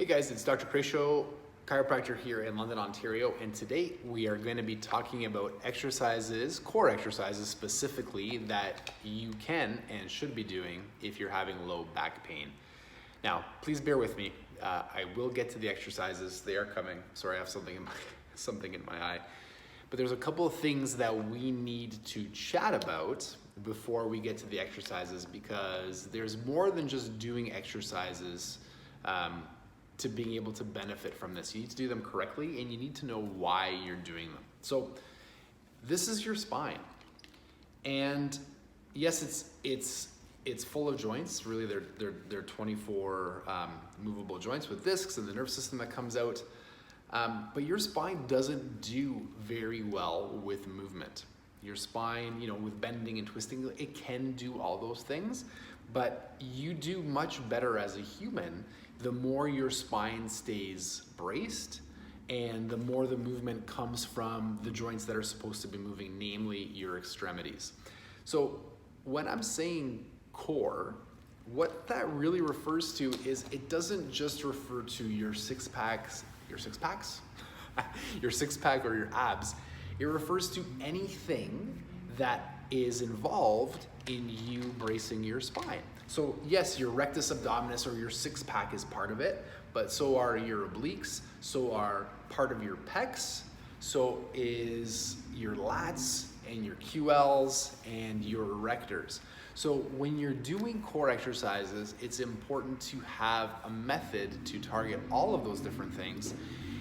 Hey guys, it's Dr. Kresimir, chiropractor here in London, Ontario, and today we are going to be talking about exercises, core exercises specifically, that you can and should be doing if you're having low back pain. Now, please bear with me. I will get to the exercises. They are coming. Sorry, I have something in my eye. But there's a couple of things that we need to chat about before we get to the exercises, because there's more than just doing exercises to being able to benefit from this. You need to do them correctly, and you need to know why you're doing them. So this is your spine, and yes, it's full of joints. Really, they're 24 movable joints with discs and the nerve system that comes out. But your spine doesn't do very well with movement. Your spine, with bending and twisting, it can do all those things, but you do much better as a human the more your spine stays braced and the more the movement comes from the joints that are supposed to be moving, namely your extremities. So when I'm saying core, what that really refers to is it doesn't just refer to your six pack or your abs. It refers to anything that is involved in you bracing your spine. So yes, your rectus abdominis or your six pack is part of it, but so are your obliques, so are part of your pecs, so is your lats and your QLs and your erectors. So when you're doing core exercises, it's important to have a method to target all of those different things.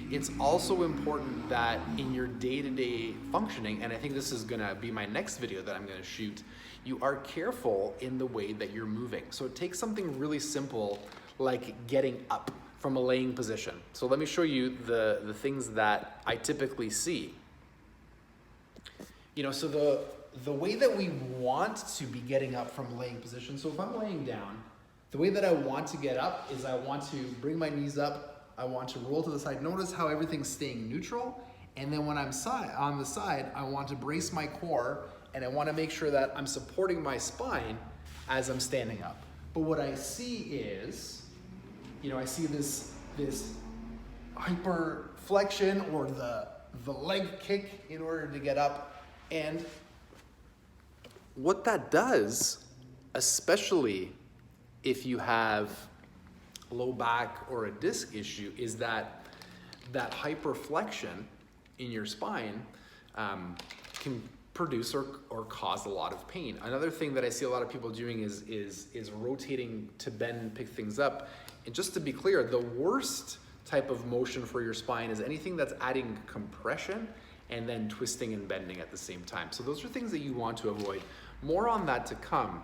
It's also important that in your day-to-day functioning, and I think this is gonna be my next video that I'm gonna shoot, you are careful in the way that you're moving. So take something really simple like getting up from a laying position. So let me show you the things that I typically see. So the way that we want to be getting up from a laying position, so if I'm laying down, the way that I want to get up is I want to bring my knees up, I want to roll to the side. Notice how everything's staying neutral. And then when I'm on the side, I want to brace my core and I want to make sure that I'm supporting my spine as I'm standing up. But what I see is, I see this hyper flexion or the leg kick in order to get up. And what that does, especially if you have low back or a disc issue, is that hyperflexion in your spine can produce or cause a lot of pain. Another thing that I see a lot of people doing is rotating to bend and pick things up. And just to be clear, the worst type of motion for your spine is anything that's adding compression and then twisting and bending at the same time. So those are things that you want to avoid. More on that to come.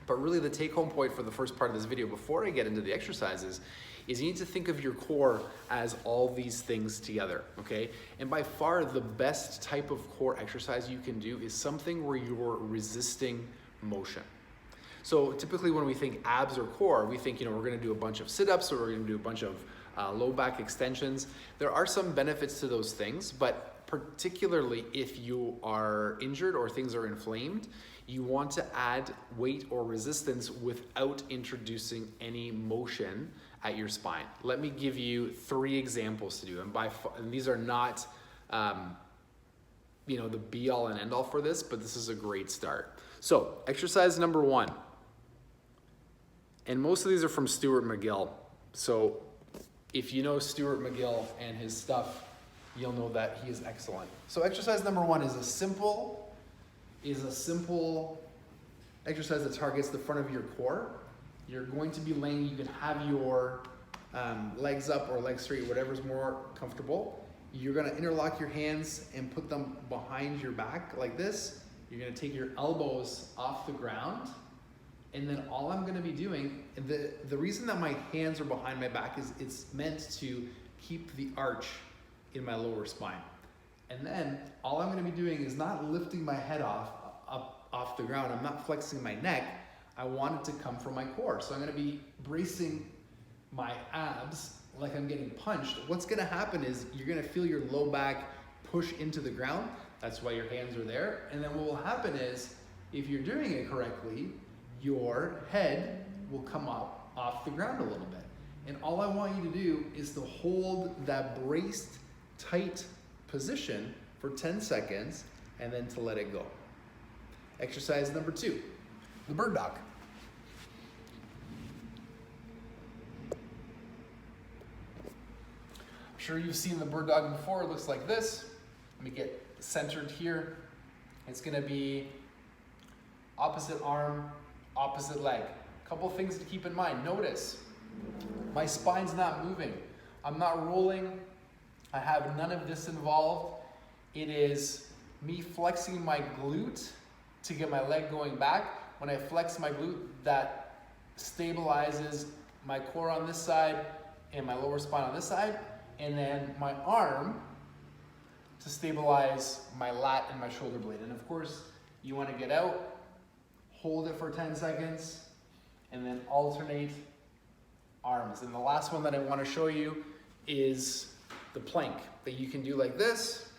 But really the take-home point for the first part of this video before I get into the exercises is you need to think of your core as all these things together, okay? And by far the best type of core exercise you can do is something where you're resisting motion. So typically when we think abs or core, we think, we're gonna do a bunch of sit-ups or we're gonna do a bunch of low back extensions. There are some benefits to those things, but particularly if you are injured or things are inflamed, you want to add weight or resistance without introducing any motion at your spine. Let me give you 3 examples to do, and these are not the be all and end all for this, but this is a great start. So exercise number 1, and most of these are from Stuart McGill. So if you know Stuart McGill and his stuff, you'll know that he is excellent. So exercise number 1 is a simple exercise that targets the front of your core. You're going to be laying, you can have your legs up or legs straight, whatever's more comfortable. You're gonna interlock your hands and put them behind your back like this. You're gonna take your elbows off the ground, and then all I'm gonna be doing, the reason that my hands are behind my back is it's meant to keep the arch in my lower spine. And then all I'm gonna be doing is not lifting my head off the ground. I'm not flexing my neck. I want it to come from my core. So I'm gonna be bracing my abs like I'm getting punched. What's gonna happen is you're gonna feel your low back push into the ground. That's why your hands are there. And then what will happen is, if you're doing it correctly, your head will come up off the ground a little bit. And all I want you to do is to hold that braced, tight position for 10 seconds and then to let it go. Exercise number 2, the bird dog. I'm sure you've seen the bird dog before. It looks like this. Let me get centered here. It's gonna be opposite arm, opposite leg. Couple things to keep in mind. Notice, my spine's not moving. I'm not rolling. I have none of this involved. It is me flexing my glute to get my leg going back. When I flex my glute, that stabilizes my core on this side and my lower spine on this side. And then my arm to stabilize my lat and my shoulder blade. And of course, you want to get out, hold it for 10 seconds, and then alternate arms. And the last one that I want to show you is the plank that you can do like this,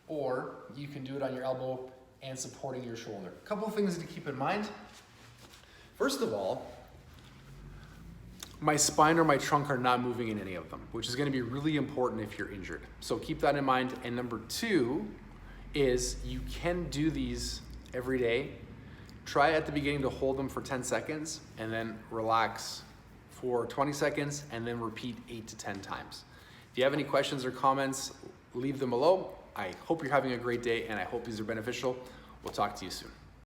or you can do it on your elbow and supporting your shoulder. A couple of things to keep in mind. First of all, my spine or my trunk are not moving in any of them, which is going to be really important if you're injured. So keep that in mind. And number 2 is you can do these every day. Try at the beginning to hold them for 10 seconds and then relax for 20 seconds and then repeat 8 to 10 times. If you have any questions or comments, leave them below. I hope you're having a great day and I hope these are beneficial. We'll talk to you soon.